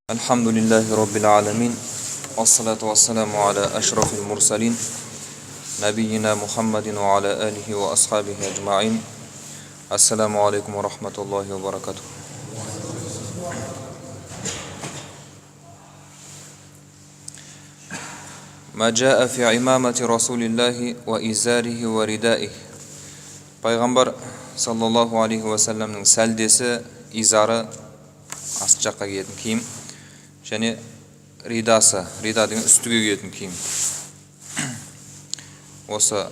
Alhamdulillahi Rabbil Alamin. Wassalatu wassalamu ala ashrafil mursalin. Nabiyyina Muhammadin wa ala alihi wa ashabihi ajma'in. Assalamu alaikum wa rahmatullahi wa barakatuh. Ma jaa fi imamati rasulillahi wa izarihi wa ridaihi. Пайғамбар саллаллаху алейхи ва салламның сәлдесі, изары, астын жаққа киетін киім, және ридасы, рида деген үстіге киетін киім. Осы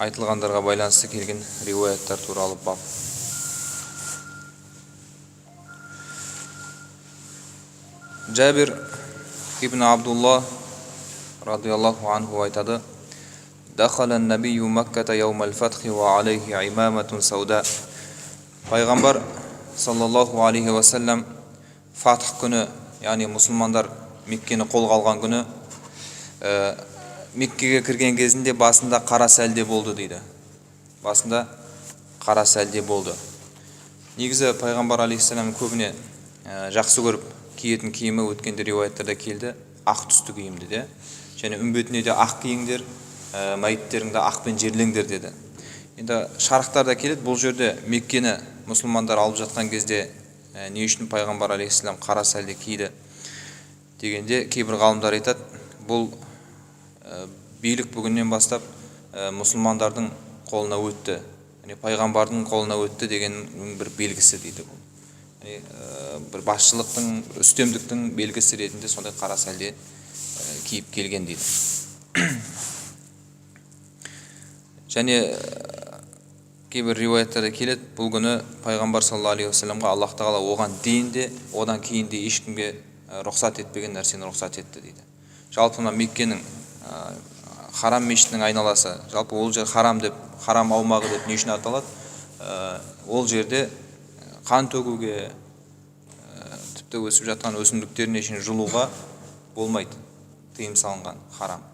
айтылғандарға байланысты келген риуаяттар туралы бап. Джабир ибн Абдулла радиаллаху анху айтады: Дахала набию Макката яумал фатхи ва алейхи имаматун сауда. Пайғамбар саллаллаху алейхи ва саллям фатх күні, яғни мұсылмандар Меккені қолға алған күні, Меккеге кірген кезінде басында қара сәлде болды дейді. Басында қара сәлде болды. Негізі пайғамбар алейхиссалам көбіне жақсы көріп киетін киімі өткенде риуаяттарда келді, ақ түсті киімді де. Және үмбетіне де ақ киіңдер, мәйіттеріңді ақпен жерлеңдер деді. Енді шарықтарда келеді, бұл жерде Меккені мұсылмандар алып жатқан кезде не үшін пайғамбар алейхиссалам қара сәлде киді дегенде, кейбір ғалымдар айтады, бұл билік бүгіннен бастап мұсылмандардың қолына өтті, пайғамбардың қолына өтті деген бір белгісі дейді. Бір басшылықтың, үстемдіктің белгісі ретінде сондай қара сәлде киіп келген дейді. Және кейбір риуаяттарда келеді, бұл күні пайғамбар саллаллаху алейхи ва салламға Аллах тағала оған дейін де, одан кейін де ешкімге рұқсат етпеген нәрсені рұқсат етті дейді. Жалпы Меккенің харам мешітінің айналасы, жалпы ол жер харам деп, харам аумағы деп не үшін аталады? Ол жерде қан төгуге, тіпті өсіп жатқан өсімдіктеріне шейін жылуға болмайды, тыйым салынған, харам.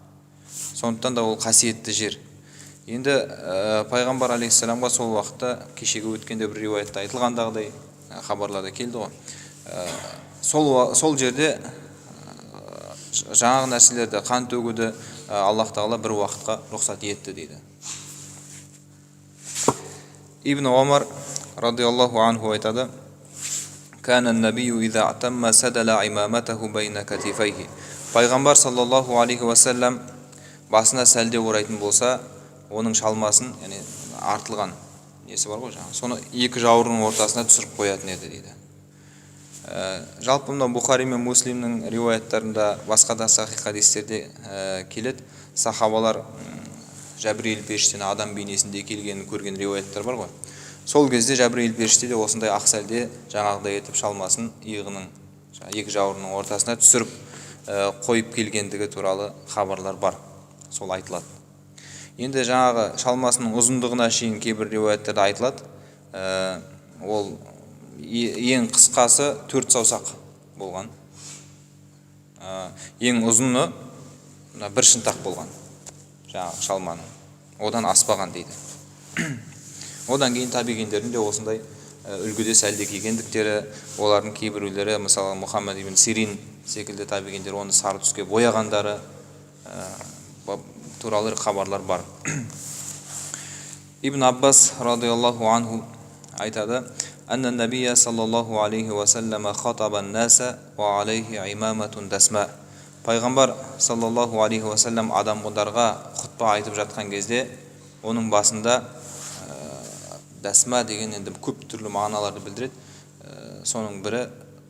Сондықтан да ол қасиетті жер. Енді пайғамбар алейхиссаламға сол уақытта, кешегі өткенде бір риуаятта айтылғандағыдай хабарларда келді ғой. Сол жерде жаңағы нәрселерді, қан төгуді Аллах тағала бір уақытқа рұқсат етті дейді. Ибн Омар радиаллаху анху айтады: Кана набию иза атамма садала имаматаху байна катифайхи. Пайғамбар саллаллаху алейхи ва саллям басына сәлде орайтын болса, оның шалмасын, яғни артылған несі бар ғой, соны екі жауырынның ортасына түсіріп қоятын еді дейді. Жалпы мына Бухари мен Муслимнің риуаяттарында, басқа да сахих хадистерде келеді, сахабалар Жәбірейіл періштені адам бейнесінде келгенін көрген риуаяттар бар ғой. Сол кезде Жәбірейіл періште де осындай ақ сәлде жаңағыдай етіп шалмасын иығының екі жауырынның ортасына түсіріп қойып келгендігі туралы хабарлар бар. Сол айтылады. Енді жаңағы шалмасының ұзындығына шейін кейбір риуаяттарда айтылады. Ол ең қысқасы 4 саусақ болған. Ең ұзыны 1 шынтақ болған. Жаңағы шалманың. Одан аспаған дейді. Одан кейін табиғиндердің де осындай үлгіде сәлде кигендіктері, олардың кейбіреулері, мысалы Мұхаммад ибн Сирин секілді табиғиндер оны сары түске бояғандары туралы хабарлар бар. Ибн Аббас радиаллаху анху айтады: Анна набия саллаллаху алейхи ва саллама хатабан наса ва алейхи имаматун дасма. Пайғамбар саллаллаху алейхи ва саллям адамдарға хутба айтып жатқан кезде, оның басында дасма деген енді көп түрлі мағыналарды білдіреді. Соның бірі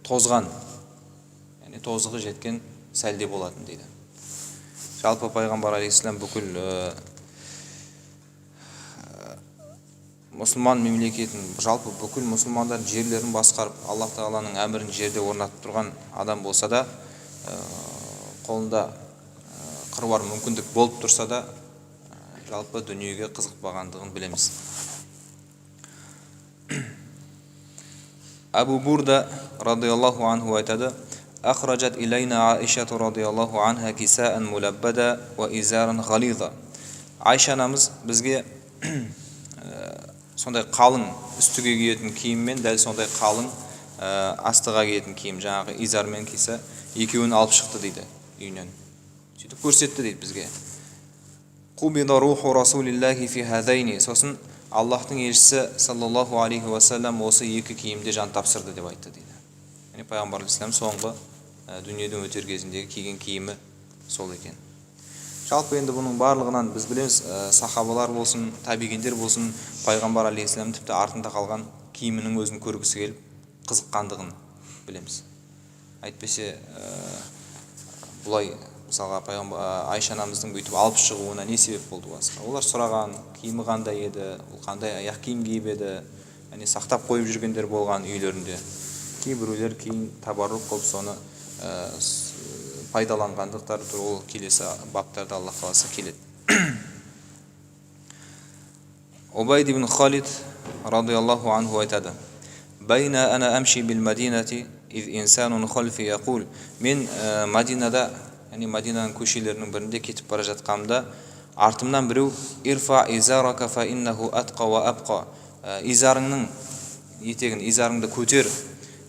тозған, яғни тозығы жеткен сәлде болатын дейді. Жалпы пайғамбар алейхиссалам бүкіл мұсылман мемлекетін, жалпы бүкіл мұсылмандар жерлерін басқарып, Аллах тағаланың әмірін жерде орнатып тұрған адам болса да, қолында қыруар мүмкіндік болып тұрса да, жалпы дүниеге қызықпағандығын білеміз. Абу Бурда радиаллаху анху айтады: أخرجت إلينا عائشة رضي الله عنها كساء ملبدا وإزارا غليظا. Айша анамыз бізге сондай қалың үстіге киетін киіммен дәл сондай қалың астыға киетін киім, жаңағы изармен кисе, екеуін алып шықты дейді үйінен. Сөйтіп көрсетті дейді бізге. Қубида руху расулиллахи фи хадайни. Сосын Аллахтың елшісі саллаллаху алейхи уассалам осы екі киімде жан тапсырды деп айтты дейді. Яғни пайғамбар алейхиссалам соңғы дүниеден өтер кезіндегі киген киімі сол екен. Жалпы енді бұның барлығынан біз білеміз, сахабалар болсын, табигендер болсын, пайғамбар алейхиссалам тіпті артында қалған киімінің өзін көргісі келіп, қызыққандығын білеміз. Әйтпесе бұлай мысалға Айша анамыздың бүйтіп алып шығуына не себеп болды басқа? Олар сұраған, киімі қандай еді, ол қандай аяқ киім киіп еді, яғни сақтап қойып жүргендер болған үйлерінде. Кейбіреулер кейін табаррук қылып соны пайдаланғандықтар ол келесі баптарда Аллах қаласа келеді. Убайд ибн Халид радиаллаху анху айтады: "Байна ана амши бил мадинати из инсанун хальфи яқул." Мен Мадинада, яғни Мадинаның көшелерінің бірінде кетіп бара жатқанымда артымнан біреу "Ирфа изарака фа иннаху атқа ва абқа." Изарыңның етегін, изарыңды көтер,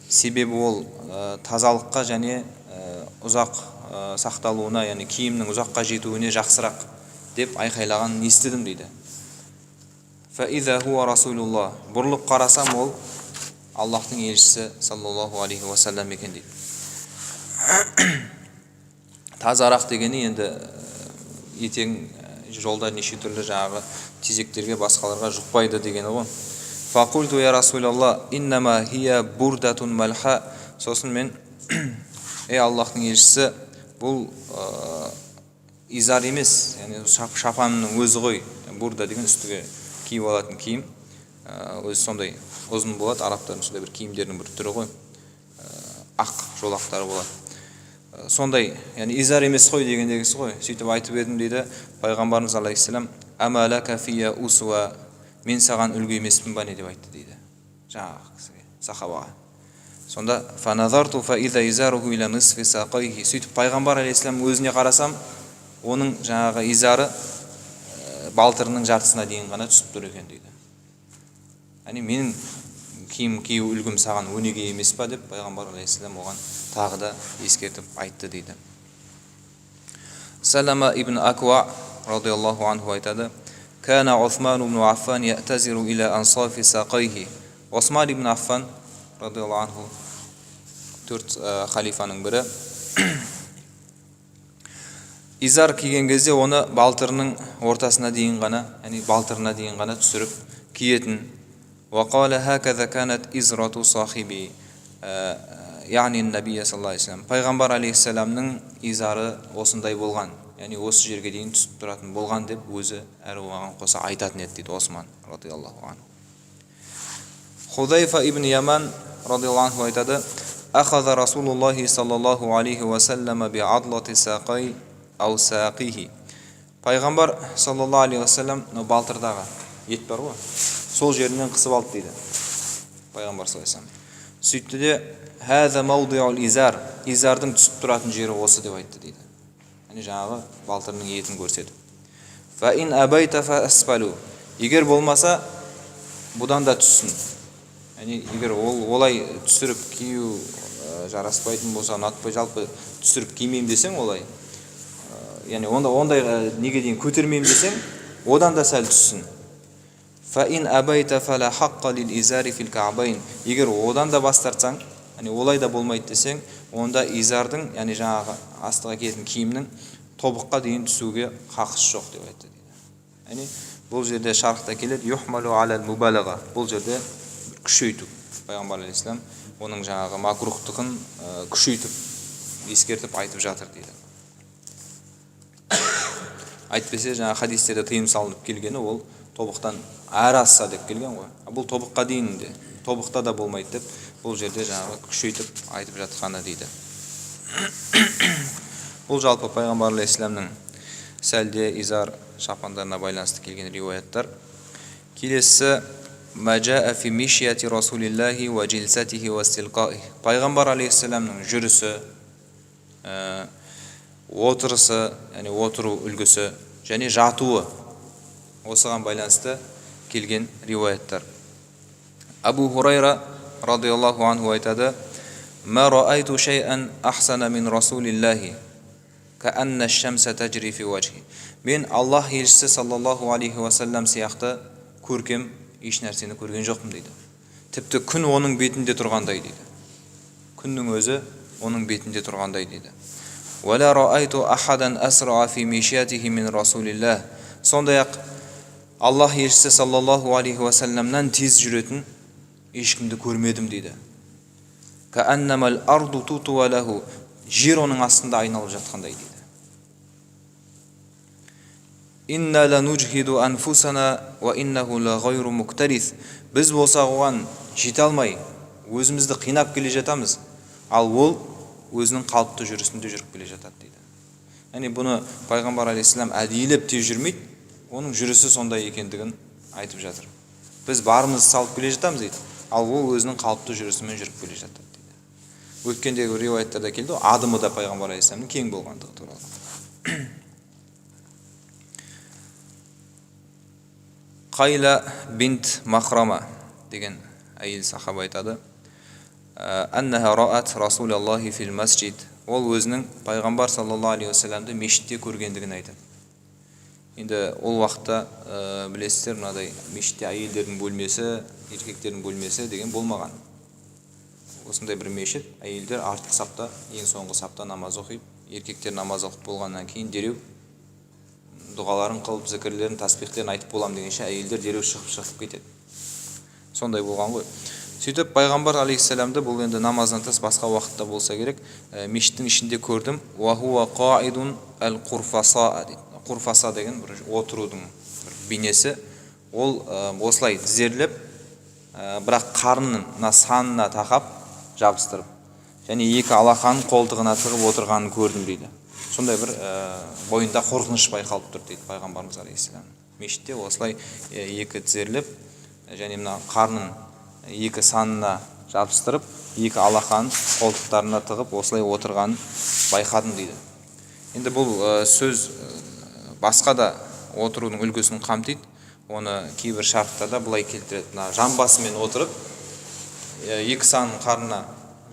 себебі ол тазалыққа және ұзақ сақталуына, яғни киімнің ұзаққа жетуіне жақсырақ деп айқайлағанын естідім дейді. Фа иза хуа расулуллах. Бұрылып қарасам ол Аллахтың елшісі саллаллаху алейхи уассалам екен дейді. Тазарақ дегені енді етең жолда неше түрлі жаңағы тезектерге басқаларға жұқпайды дегені ғой. Фақульту я расулаллах иннама хия бурдатун малха. Сосын мен ей Аллахтың елшісі, бұл изар емес, яғни шапанның өзі ғой. Бурда деген үстіге киіп алатын киім, өзі сондай ұзын болады, арабтардың сондай бір киімдерінің бір түрі ғой, ақ жолақтары болады. Сондай, яғни изар емес қой дегендегісі ғой. Сөйтіп айтып едім дейді пайғамбарымыз алейхиссалам: "Амалака фия усва." Мен саған үлгі емеспін ба не деп айтты дейді жаңағы кісіге, сахабаға. Сонда фаназарту фа иза изаруху иля нисфи сақайхи. Сөйтіп пайғамбар алейхиссалам өзіне қарасам, оның жаңағы изары балтырының жартысына дейін ғана түсіп тұр екен дейді. Яғни менің киім кию үлгім саған өнеге емес па деп пайғамбар алейхиссалам оған тағы да ескертіп айтты дейді. Салама ибн Аква радиаллаху анху айтады: "Кана Усман ибн Аффан я'тазиру иля ансафи сақайхи." Осман ибн Аффан радиаллаху анху, төрт халифаның бірі, изар киген кезде оны балтырының ортасына дейін ғана, яғни балтырына дейін ғана түсіріп киетін. Вақала хаказа канат израту сахиби, яғни набия саллаллаху алейхи вассалам. Пайғамбар алейхиссаламның изары осындай болған, яғни осы жерге дейін түсіп тұратын болған деп өзі әрі оған қоса айтатын еді дейді Осман радиаллаху анху. Худайфа ибн Яман радиаллаху анху айтады: "Ахаза Расулуллахи саллаллаху алейхи вассалама би адлати сақай ау сақихи." Пайғамбар саллаллаху алейхи вассалам балтырдағы ет бар ғой, сол жерінен қысып алды дейді пайғамбар саллаллаху алейхи вассалам. Сөйтті де "Хаза маудиул изар." Изардың түсіп тұратын жері осы деп айтты дейді. Яғни жаңағы балтырының етін көрсетіп. "Фа ин абайта фа асфалу." Егер болмаса бұдан да түссін. Яғни егер олай түсіріп кию жараспайтын болса, ұнатпай жалпы түсіріп кимеймін десең олай, яғни ондай неге дейін көтермеймін десең, одан да сәл түссін. "Фа ин абайта фала хаққа лил изари фил каабайн." Егер одан да бас тартсаң, яғни олай да болмайды десең, онда изардың, яғни жаңағы астыға киетін киімнің тобыққа дейін түсуге хақысы жоқ деп айтты дейді. Яғни бұл жерде шархта келеді юхмалу алал мубалага. Бұл жерде күшейту. Пайғамбар алейхиссалам оның жаңағы макрухтығын күшейтіп ескертіп айтып жатыр дейді. Айтпесе жаңағы хадистерде тыйым салынып келгені ол тобықтан әрі асса деп келген ғой. Бұл тобыққа дейін де, тобықта да болмайды деп бұл жерде жаңағы күшейтіп айтып жатқаны дейді. Бұл жалпы пайғамбар алейхиссаламның сәлде изар шапандарына байланысты келген риуаяттар. Келесі Маджаа фи мишияти Расулиллахи ва джилсатихи ва стилқаихи. Пайғамбар алейхиссаламның жүрісі, отырысы, яғни отыру үлгісі және жатуы. осыған байланысты келген риуаяттар. Абу Хурайра радиаллаху анху айтады: "Ма раайту шай'ан ахсана мин расулиллахи, каанна аш-шамса таджри фи вajhi." Мен Аллах елшісі саллаллаху алейхи вассалам сияқты көркем еш нәрсені көрген жоқпын дейді. Тіпті күн оның бетінде тұрғандай дейді. Күннің өзі оның бетінде тұрғандай дейді. "Вала раайту ахадан асра фи мишатихи мин расулиллах." Сондай-ақ Аллах елшісі саллаллаху алейхи вассаламнан тез жүретін ешкімді көрмедім дейді. "Кааннамал арду тутуа лаху." Жер оның астында айналып жатқандай дейді. "Инна ланужхиду анфусана ва иннаху лагайру муктарис." Біз болса оған жете алмай, өзімізді қинап келе жатамыз, ал ол өзінің қалыпты жүрісінде жүріп келе жатады дейді. Яғни бұны пайғамбар алейхиссалам әдейілеп тез жүрмейді, оның жүрісі сондай екендігін айтып жатыр. Біз барымызды салып келе жатамыз дейді, ал ол өзінің қалыпты жүрісімен жүріп келе жатады дейді. Өткендегі риуаяттарда келді, адымы да пайғамбар алейхиссаламның кең болғандығы туралы. Қайла бинт Махрама деген әйел сахаба айтады: "Аннаха раат Расулаллахи фил масджид." Ол өзінің пайғамбар саллаллаху алейхи вассаламды мешітте көргендігін айтады. Енді ол уақытта білесіздер, мынадай мешітте әйелдердің бөлмесі, еркектердің бөлмесі деген болмаған. Осындай бір мешіт, әйелдер артқы сапта, ең соңғы сапта намаз оқиды. Еркектер намаз оқып болғаннан кейін дереу дұғаларын қылып, зікірлерін, таспихтерін айтып болам дегенше әйелдер дереу шығып кетеді. Сондай болған ғой. Сөйтіп пайғамбар алейхиссаламды бұл енді намаздан тыс басқа уақытта болса керек, мешіттің ішінде көрдім. "Ва хуа қаидун ал-қурфаса" дейді. Қурфаса деген бір отырудың бір бейнесі. Ол осылай тізерлеп, бірақ қарнына санына тақап жабыстырып, және екі алақанын қолтығына тығып отырғанын көрдім дейді. Сондай бір бойында қорқыныш байқалып тұр дейді пайғамбарымыз алейхиссалам. Мешітте осылай екі тізерлеп, және мына қарнын екі санына жабыстырып, екі алақанын қолтықтарына тығып осылай отырғанын байқадым дейді. Енді бұл сөз басқа да отырудың үлгісін қамтиды. Оны кейбір шарттарда былай келтіреді: жамбасымен отырып, екі санын қарнына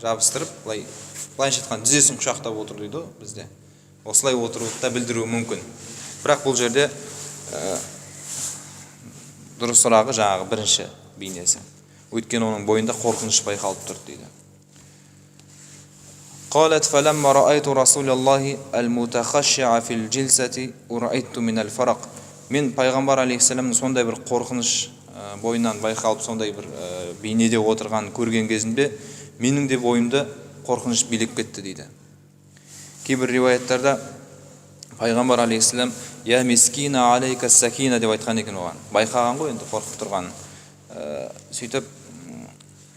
жабыстырып, былайша айтқанда тізесін құшақтап отыр дейді бізде. Осылай отыруды да білдіруі мүмкін. Бірақ бұл жерде дұрысырағы жаңағы бірінші бейнесі. Өйткені оның бойында қорқыныш байқалып тұр дейді. قالت فلما رأيت رسول الله المتخشع في الجلسة أرأيت من الفرق. Мен пайғамбар алейхиссаламның сондай бір қорқыныш бойынан байқалып, сондай бір бейнеде отырғанын көрген кезінде менің де бойымда қорқыныш билеп кетті дейді. Кейбір риуаяттарда пайғамбар алейхиссалам "Я мискина алейка сакина" деп айтқан екен оған. Байқаған ғой енді қорқып тұрғанын. Сөйтіп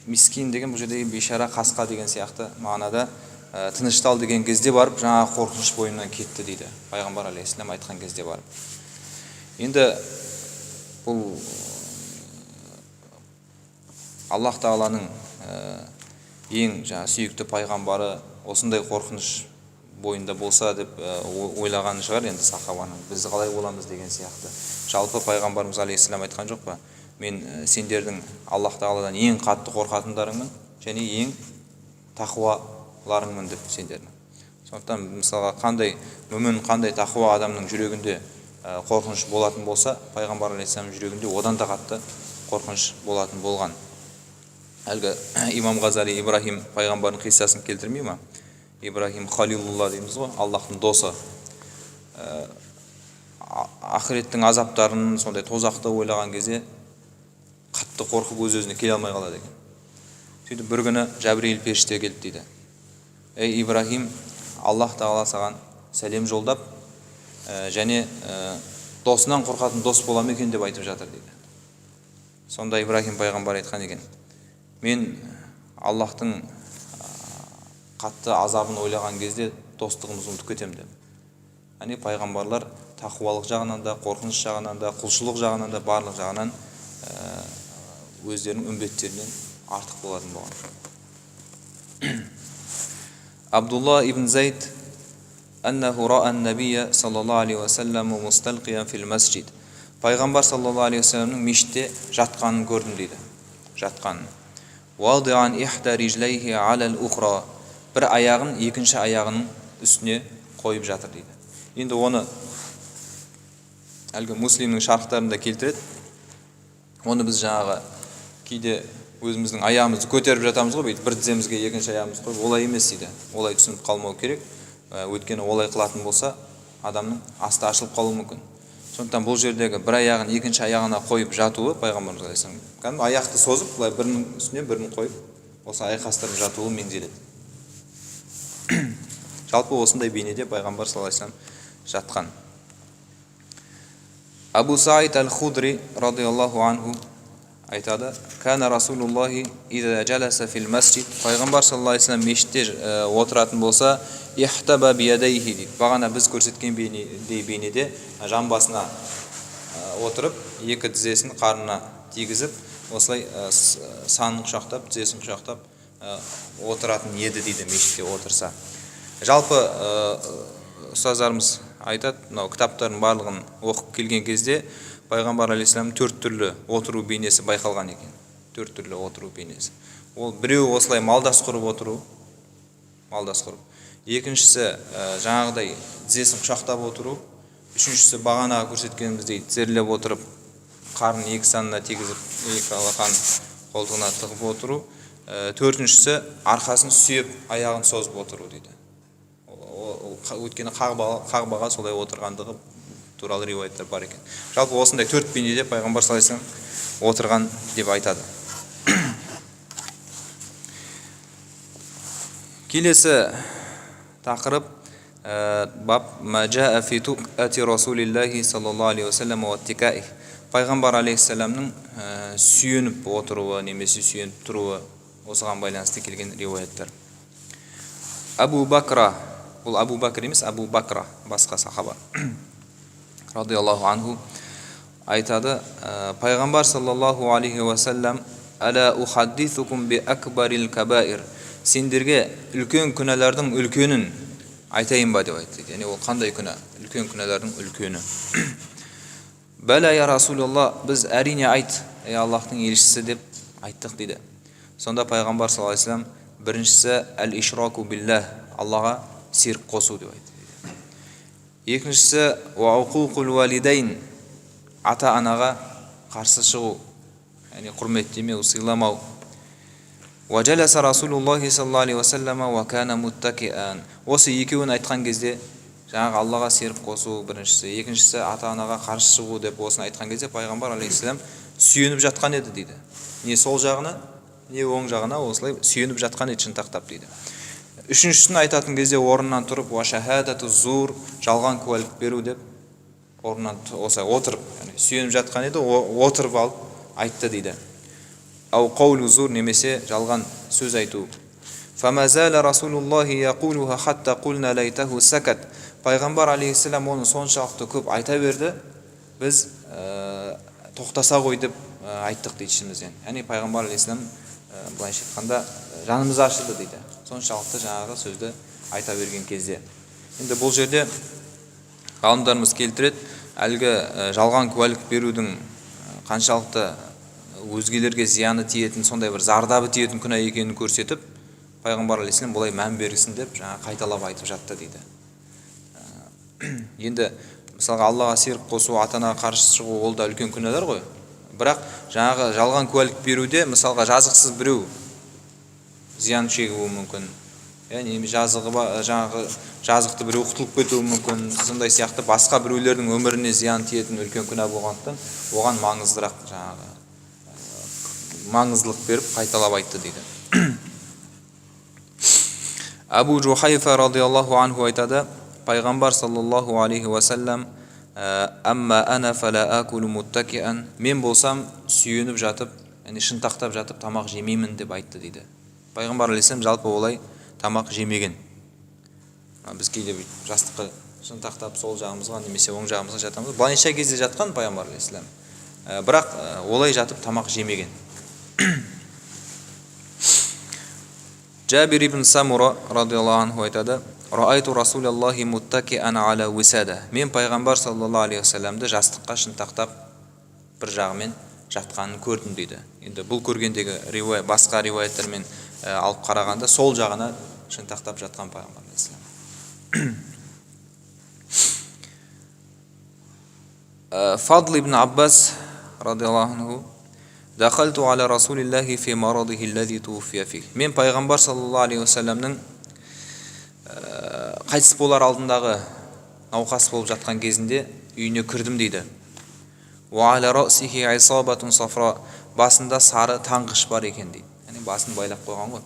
мискин деген бұл жерде бейшара, қасқа деген сияқты мағынада тыныштал деген кезде барып жаңа қорқыныш бойымнан кетті дейді. Пайғамбар алейхиссалам айтқан кезде барып. Енді бұл Аллах Тағаланың ең сүйікті пайғамбары осындай қорқыныш бойында болса деп ойлаған шығар енді сахабаның. Біз қалай боламыз деген сияқты. Жалпы пайғамбарымыз алейхиссалам айтқан жоқ па: "Мен сендердің Аллах Тағаладан ең қатты қорқатындарыңмын және ең тақуаларыңмын" деп сендердің. Сондықтан мысалға қандай мүмін, қандай тақуа адамның жүрегінде қорқыныш болатын болса, пайғамбар алейхиссаламның жүрегінде одан да қатты қорқыныш болатын болған. Әлгі имам Ғазали Ибрахим пайғамбардың қиссасын келтірмей ма? Ибрахим Халилулла дейміз ғой, Аллахтың досы. Ақыреттің азаптарын, сондай тозақты ойлаған кезде қатты қорқып өз-өзіне келе алмай қалады екен. Сөйтіп бір күні Жәбірейіл періште келді дейді: "Ей Ибрахим, Аллах Тағала саған сәлем жолдап, және досынан қорқатын дос бола ма екен деп айтып жатыр" дейді. Сонда Ибрахим пайғамбар айтқан екен: "Мен Аллахтың қатты азабын ойлаған кезде достығымызды ұмытып кетемін" деп. Яғни пайғамбарлар тақуалық жағынан да, қорқыныш жағынан да, құлшылық жағынан да, барлық жағынан өздерінің үмбеттерінен артық болатын болған. Абдулла ибн Зайд أنه رأى النبي صلى الله عليه وسلم مستلقيا في المسجد пайғамбар саллаллаху алейхи вассаламның мешітте жатқанын көрдім дейді. Жатқанын. Вадиан ихда риджлайхи алал ухра. Бір аяғын екінші аяғының үстіне қойып жатыр дейді. Енді оны әлгі Муслимнің шарықтарында келтіреді. Оны біз жаңағы кейде өзіміздің аяғымызды көтеріп жатамыз ғой, бір тіземізге екінші аяғымызды қойып, олай емес дейді. Олай түсініп қалмау керек. Өйткені олай қылатын болса, адамның асты ашылып қалуы мүмкін. Сондықтан бұл жердегі бір аяғын екінші аяғына қойып жатуы пайғамбарымыз алейхиссалам. Кәдімгі аяқты созып, былай бірінің үстіне бірін қойып, осы айқастырып жатуы меңзеледі. Жалпы осындай бейнеде пайғамбар саллаллаху алейхи вассалам жатқан. Абу Саид аль-Худри радиаллаху анху айтады: "Кана Расулуллахи иза жаласа фил масджид." Пайғамбар саллаллаху алейхи вассалам мешітте отыратын болса, ихтаба биядайхи дейді. Бағана біз көрсеткен бейнеде жан басына отырып, екі тізесін қарнына тигізіп, осылай санын құшақтап, тізесін құшақтап отыратын еді дейді мешітте отырса. Жалпы ұстаздарымыз айтады, мынау кітаптардың барлығын оқып келген кезде пайғамбар алейхиссалам 4 түрлі отыру бейнесі байқалған екен. 4 түрлі отыру бейнесі. Ол біреуі осылай малдас құрып отыру, малдас құрып. Екіншісі жаңағыдай тізесін құшақтап отыру. Үшіншісі бағана көрсеткеніміздей тізерлеп отырып, қарнын екі санына тигізіп, екі алақанын қолтығына тығып отыру. Төртіншісі арқасын сүйеп, аяғын созып отыру дейді. Өйткені қағбаға солай отырғандығы туралы риуаяттар бар екен. Жалпы осындай 4 бейнеде пайғамбар саллаллаху алейхи вассалам отырған деп айтады. Келесі тақырып баб маджаа фи туқати расулиллахи саллаллаху алейхи вассалам ва тикаи. Пайғамбар алейхиссаламның сүйеніп отыруы немесе сүйеніп тұруы, осыған байланысты келген риуаяттар. Абу Бакра, бұл Абу Бакр емес, Абу Бакра, басқа сахаба радиаллаху анху айтады: пайғамбар саллаллаху алейхи вассалам ала ухаддисукум би акбарил кабаир. Сендерге үлкен күнәлардың үлкенін айтайын ба деп айтты. Яғни ол қандай күнә? Үлкен күнәлардың үлкені. Бәлә я Расулалла, біз әрине айт, ей Аллахтың елшісі деп айттық дейді. Сонда пайғамбар саллаллаху алейхи вассалам біріншісі әл-ишраку биллах, Аллаға серік қосу деп айтты. Екіншісі уақуқул валидайн, ата-анаға қарсы шығу, яғни құрметтемеу, сыйламау. Уаджаласа Расулуллахи саллаллаху алейхи вассалама ва кана муттакиан. Осы екеуін айтқан кезде жаңағы Аллаға серік қосу біріншісі, екіншісі ата-анаға қарсы шығу деп осыны айтқан кезде пайғамбар алейхиссалам сүйеніп жатқан еді дейді. Не сол жағына, не оң жағына осылай сүйеніп жатқан еді шынтақтап дейді. Үшіншісін айтатын кезде орнынан тұрып, ва шахадату зур, жалған куәлік беру деп орнынан осылай отырып, яғни сүйеніп жатқан еді, отырып алып айтты дейді. Ау қаулу зур, немесе жалған сөз айту. Фамазала Расулуллахи яқулуха хатта қулна лайтаху сакат. Пайғамбар алейхиссалам оны соншалықты көп айта берді, біз тоқтаса ғой деп айттық дейді ішімізден. Яғни пайғамбар алейхиссалам былайша айтқанда жанымыз ашылды дейді. Соншалықты жаңағы сөзді айта берген кезде. Енді бұл жерде ғалымдарымыз келтіреді, әлгі жалған куәлік берудің қаншалықты өзгелерге зияны тиетін, сондай бір зардабы тиетін күнә екенін көрсетіп, пайғамбар алейхиссалам бұлай мән берсін деп жаңа қайталап айтып жатты дейді. Енді мысалға Аллаға серік қосу, ата-анаға қарсы шығу, ол да үлкен күнәлар ғой. Бірақ жаңағы жалған куәлік беруде мысалға жазықсыз біреу зиян шегуі мүмкін. Яғни жаңағы жазықты біреу құтылып кетуі мүмкін. Сондай сияқты басқа біреулердің өміріне зиян тиетін үлкен күнә болғандықтан оған маңыздырақ жаңағы маңыздылық беріп қайталап айтты дейді. Абу Джухайфа радиаллаху анху айтады: пайғамбар саллаллаху алейхи вассалам амма ана фала акулу муттакиан. Мен болсам сүйеніп жатып, яғни шынтақтап жатып тамақ жемеймін деп айтты дейді. Пайғамбар алейхиссалам жалпы олай тамақ жемеген. Біз кейде жастыққа шынтақтап сол жағымызға немесе оң жағымызға жатамыз. Былайша кезде жатқан пайғамбар алейхиссалам. Бірақ олай жатып тамақ жемеген. Джабир ибн Самура радиаллаху анху айтады: Раайту Расулаллахи муттакиан ала висада. Мен пайғамбар саллаллаху алейхи вассаламды жастыққа шынтақтап бір жағымен жатқанын көрдім дейді. Енді бұл көргендегі басқа риуаяттермен алып қарағанда сол жағына шынтақтап жатқан пайғамбар алейхиссалам. Фадл ибн Аббас радиаллаху анху: "Дахалту аля расулиллахи фи марадихи аллази туфия фих." Мен пайғамбар саллаллаху алейхи вассаламның қайтыс болар алдындағы науқас болып жатқан кезінде үйіне кірдім дейді. Ва аля расихи исабатун сафра, басында сары таңғыш бар екен дейді. Яғни басын байлап қойған ғой.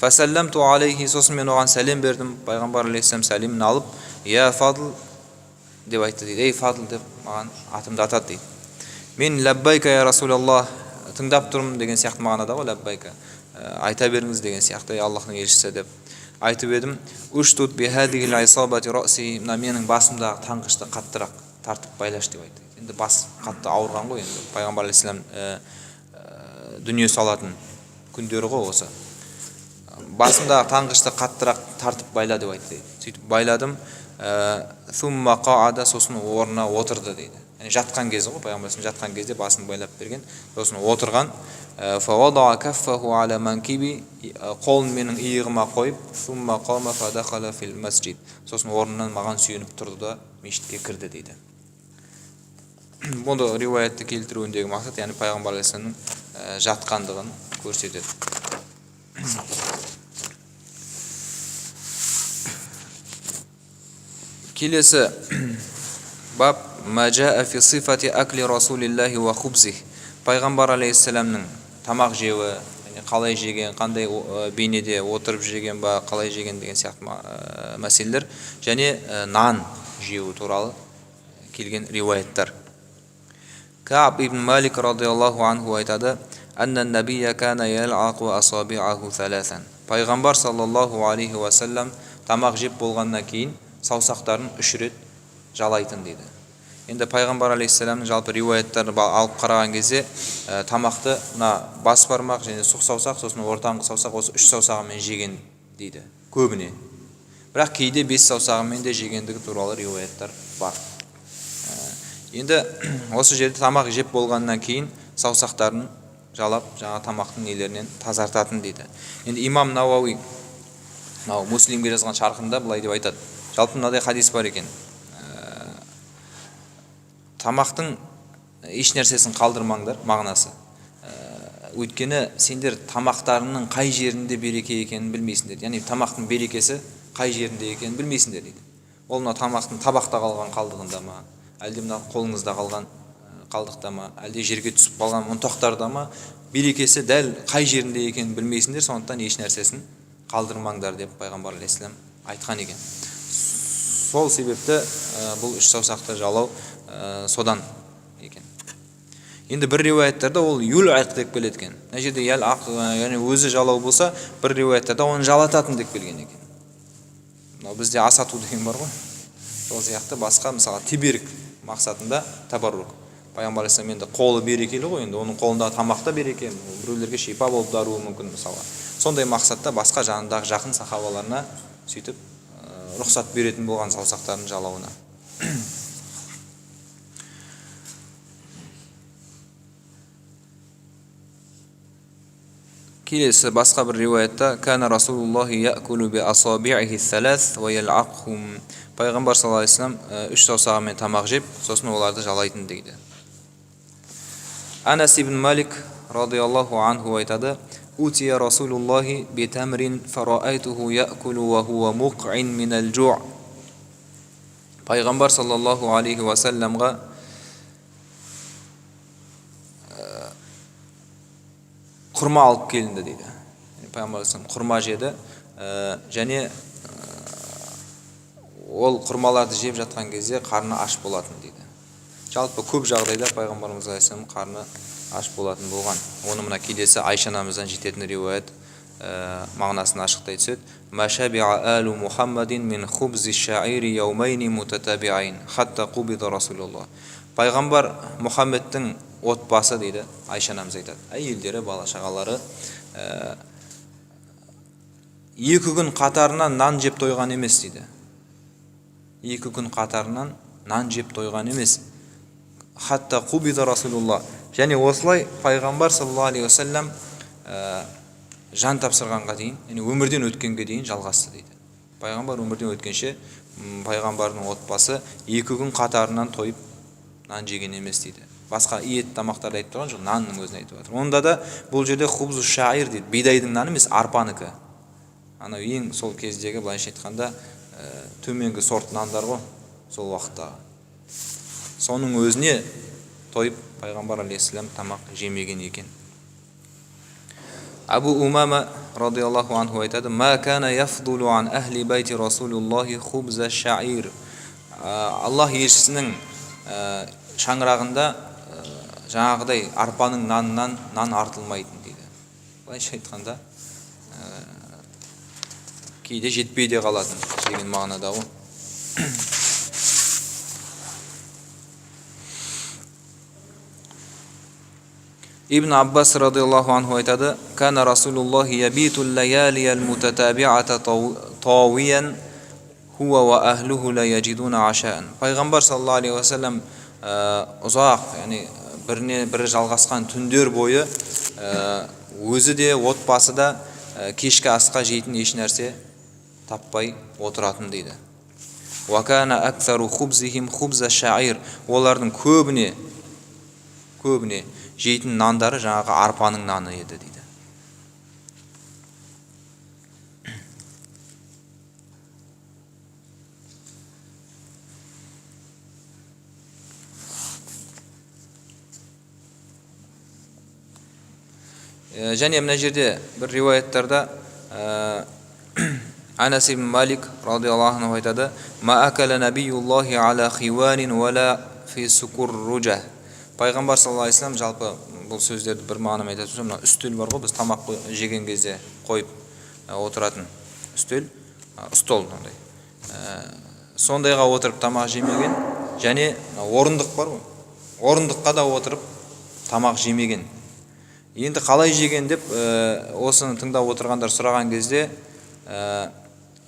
Фасалламту алейхи, сосын мен оған сәлем бердім. Пайғамбар алейхиссалам сәлемін алып, "Я Фадл" деп айтты дейді. "Ей Фадл" деп маған атымды атады дейді. Мен "Лаббайка я Расулаллах", тыңдап тұрмын деген сияқты мағынада ғой, лаббайка, айта беріңіз деген сияқты, "Ей Аллахтың елшісі" деп айтып едім. "Уштут би хадихил исабати раси", мына менің басымдағы таңғышты қаттырақ тартып байлаш деп айтты. Енді бас қатты ауырған ғой, енді пайғамбар алейхиссалам дүние салатын күндері ғой осы. Басымдағы таңғышты қаттырақ тартып байла деп айтты. Сөйтіп байладым. Сумма қаада, сосын орнына отырды дейді. Яғни жатқан кезі ғой, пайғамбар жатқан кезде басын байлап берген, сосын отырған. Фавада каффаху аля манкиби, қолын менің иығыма қойып, сумма қама фадахала фил масджид, сосын орнынан маған сүйеніп тұрды да мешітке кірді дейді. Бұны риуаятты келтіруіндегі мақсат, яғни пайғамбар алейхиссаламның жатқандығын көрсетеді. Келесі баб маджаа фи сифати акли расулиллахи ва хубзих. Пайғамбар алейхиссаламның тамақ жеуі, қалай жеген, қандай бейнеде отырып жеген ба, қалай жеген деген сияқты мәселелер, және нан жеуі туралы келген риуаяттар. Кааб ибн Малик радиаллаху анху айтады: "Анна набия кана ял'ақу асаби'аху саласан." Пайғамбар саллаллаху алейхи ва саллям тамақ жеп болғаннан кейін саусақтарын 3 рет жалайтын дейді. Енді пайғамбар алейхиссаламның жалпы риуаяттарын алып қараған кезде тамақты мына бас бармақ және сұқ саусақ, сосын ортаңғы саусақ, осы 3 саусағымен жеген дейді көбіне. Бірақ кейде 5 саусағымен де жегендігі туралы риуаяттар бар. Енді осы жерде тамақ жеп болғаннан кейін саусақтарын жалап, жаңа тамақтың нелерінен тазартатын дейді. Енді имам Науауи Муслимге жазған шархында былай деп айтады. Жалпы мынадай хадис бар екен. Тамақтың еш нәрсесін қалдырмаңдар мағынасы. Өйткені сендер тамақтарының қай жерінде береке екенін білмейсіңдер. Яғни тамақтың берекесі қай жерінде екенін білмейсіңдер дейді. Ол мына тамақтың табақта қалған қалдығында ма, әлде мына қолыңызда қалған қалдықта ма, әлде жерге түсіп қалған ұнтақтарда ма, берекесі дәл қай жерінде екенін білмейсіңдер, сондықтан еш нәрсесін қалдырмаңдар деп пайғамбар алейхиссалам айтқан екен. Сол себепті бұл 3 саусақты жалау содан екен. Енді бір риуаяттарда ол юл-ақ деп келеді екен. Мына жерде ял-ақ, яғни өзі жалау болса, бір риуаяттарда оны жалататын деп келген екен. Мынау бізде асату деген бар ғой. Сол сияқты басқа, мысалы тиберік мақсатында табаррук. Пайғамбар алейхиссалам енді қолы берекелі ғой, енді оның қолындағы тамақта береке, біреулерге шипа болып даруы мүмкін мысалы. Сондай мақсатта басқа жанындағы жақын сахабаларына сөйтіп рұқсат беретін болған саусақтарын жалауына. Келесі басқа бір риуаятта кана Расулуллахи я'кулу би асаби'ихи салас ва ял'ақхум. Пайғамбар саллаллаху алейхи вассалам 3 саусағымен тамақ жеп, сосын оларды жалайтын дейді. Анас ибн Малик радиаллаху анху айтады: "Утия Расулуллахи би тамрин фараайтуху я'кулу ва хува муқ'ин минал жу'." Пайғамбар саллаллаху алейхи ва салламға құрма алып келінді дейді. Пайғамбар құрма жеді және ол құрмаларды жеп жатқан кезде қарны аш болатын дейді. Жалпы көп жағдайда пайғамбарымыз алейхиссалам қарны аш болатын болған. Оны мына келесі Айша анамыздан жететін риуаят мағынасын ашықтай түседі. Машаби'a алу Мухаммадин мин хубзи шаири яумайни мутатаби'айн хатта қубида Расулуллах. Пайғамбар Мұхаммедтің отбасы дейді, Айша анамыз айтады. Әйелдері, бала шағалары 2 күн қатарынан нан жеп тойған емес дейді. 2 күн қатарынан нан жеп тойған емес. хатта қубида Расулуллах. Және осылай пайғамбар саллаллаху алейхи уассалам жан тапсырғанға дейін, яғни өмірден өткенге дейін жалғасты дейді. Пайғамбар өмірден өткенше пайғамбардың отбасы 2 күн қатарынан тойып нан жеген емес дейді. Басқа ет тамақтарды айтып тұрған жоқ, нанның өзін айтып жатыр. Онда да бұл жерде хубзу шаир дейді. Бидайдың наны емес, арпаныкі. Анау ең сол кездегі былайша айтқанда төменгі сорт нандар ғой, сол уақыттағы. Соның өзіне тойып пайғамбар алейхиссалам тамақ жемеген екен. Абу Умама радиаллаху анху айтады: "Ма кана яфдулу ан ахли байти Расулуллахи хубза шаир." Аллах елшісінің шаңырағында жаңағыдай арпаның нанынан нан артылмайтын дейді. Былайша айтқанда кейде жетпей де қалатын деген мағынада ғой. Ибн Аббас радиаллаху анху айтады: "Кана Расулуллах ябитул лаялияль мутатабиата тавиян хуа ва ахлуху ла яджидуна ашаан." Пайғамбар саллаллаху алейхи уассалам ұзақ, яғни бірі жалғасқан түндер бойы өзі де отбасы да кешкі асқа жейтін еш нәрсе таппай отыратын дейді. Ва кана аксару хубзихим хубза шаир. Олардың көбіне жейтін нандары жаңағы арпаның наны еді дейді. Және мына жерде бір риуаяттарда Анас ибн Малик радиаллаху анху айтады: "Ма акала набиюллахи аля хиванин вала фи сукурруджа." Пайғамбар саллаллаху алейхи вассалам жалпы бұл сөздерді бір мағынам айтатын болсам, мына үстел бар ғой, біз тамақ жеген кезде қойып отыратын үстел, стол мынандай. Сондайға отырып тамақ жемеген, және орындық бар ғой, орындыққа да отырып тамақ жемеген. Енді қалай жеген деп осыны тыңдап отырғандар сұраған кезде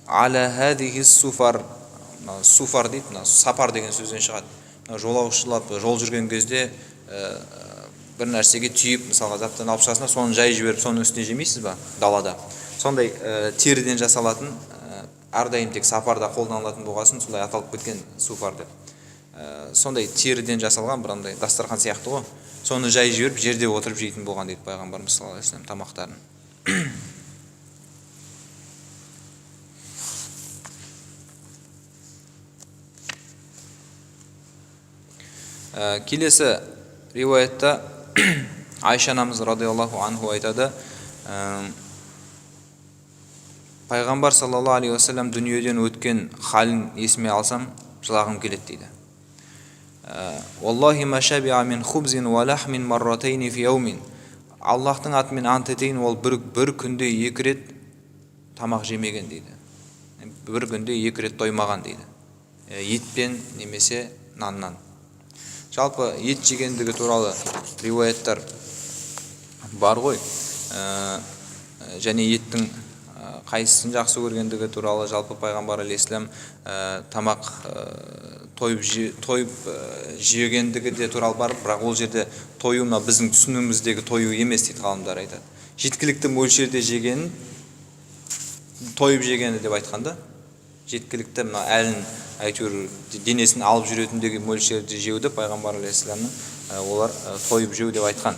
аля хадихи суфар, суфар дейді, сапар деген сөзден шығады. Жолаушылап жол жүрген кезде бір нәрсеге түйіп, мысалға заттан алып шығасың, соны жай жіберіп, соның үстіне жемейсіз ба далада. Сондай теріден жасалатын, әрдайым тек сапарда қолданылатын болғасын, солай аталып кеткен суфар деп. Сондай теріден жасалған бірандай дастархан сияқты ғой. Соны жай жіберіп, жерде отырып жейтін болған дейді пайғамбарымыз саллаллаху алейхи вассалам тамақтарын. Келесі риуаятта Айша анамыз радиаллаху анху айтады: "Пайғамбар саллаллаху алейхи уассалам дүниеден өткен халін есіме алсам, жылағым келеді" дейді. "Валлахи ма шабиа мин хубзин ва лахмин марратайни фи яумин." Аллахтың атымен ант етейін, ол бір күнде 2 рет тамақ жемеген дейді. Бір күнде 2 рет тоймаған дейді. Еттен немесе наннан. Жалпы ет жегендігі туралы риуаяттар бар ғой. Және еттің қайсысын жақсы көргендігі туралы жалпы пайғамбар алейхиссалам тамақ тойып жегендігі де туралы бар, бірақ ол жерде тою мына біздің түсінігіміздегі тою емес дейді ғалымдар айтады. Жеткілікті мөлшерде жегенін тойып жегені деп айтқанда, жеткілікті мына әлін әйтеуір денесін алып жүретіндегі мөлшерде жеуді пайғамбар алейхиссаламның олар тойып жеу деп айтқан.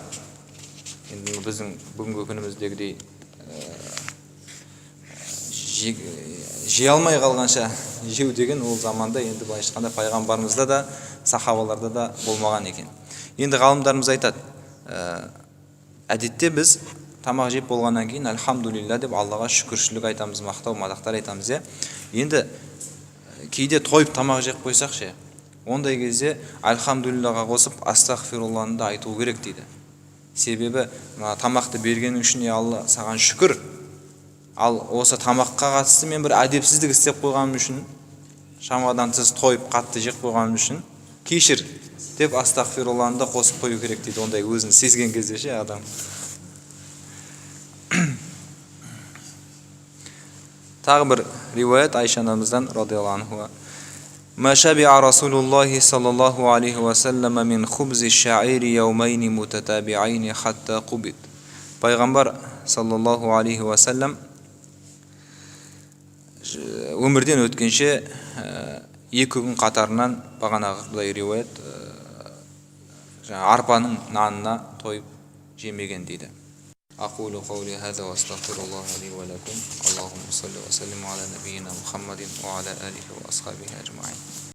Енді біздің бүгінгі күніміздегідей жей алмай қалғанша жеу деген ол заманда енді былайша айтқанда пайғамбарымызда да сахабаларда да болмаған екен. Енді ғалымдарымыз айтады, әдетте біз тамақ жеп болғаннан кейін альхамдулилля деп Аллаға шүкіршілік айтамыз, мақтау, мадақтар айтамыз. Енді кейде тойып тамақ жеп қойсақ ше, ондай кезде альхамдулиллаға қосып астағфирулланы да айту керек дейді. Себебі тамақты бергенің үшін Алла саған шүкір. Ал осы тамаққа қатысты мен бір әдепсіздік істеп қойғаным үшін, шамадан тыс тойып қатты жеп қойғаным үшін кешір деп астағфирулланы да қосып қою керек дейді. Ондай өзін сезген кезде ше адам. Тағы бір риуаят Айша анамыздан радиаллаху анха. ما شبع رسول الله صلى الله عليه وسلم من خبز الشعير يومين متتابعين حتى قبض. Пайғамбар саллаллаху алейхи уассалам өмірден өткенше екі күн қатарынан бағанағыдай риуаят арпаның нанына тойып жемеген дейді. أقول قولي هذا وأستغفر الله لي ولكم. اللهم صل وسلم على نبينا محمد وعلى آله وأصحابه أجمعين.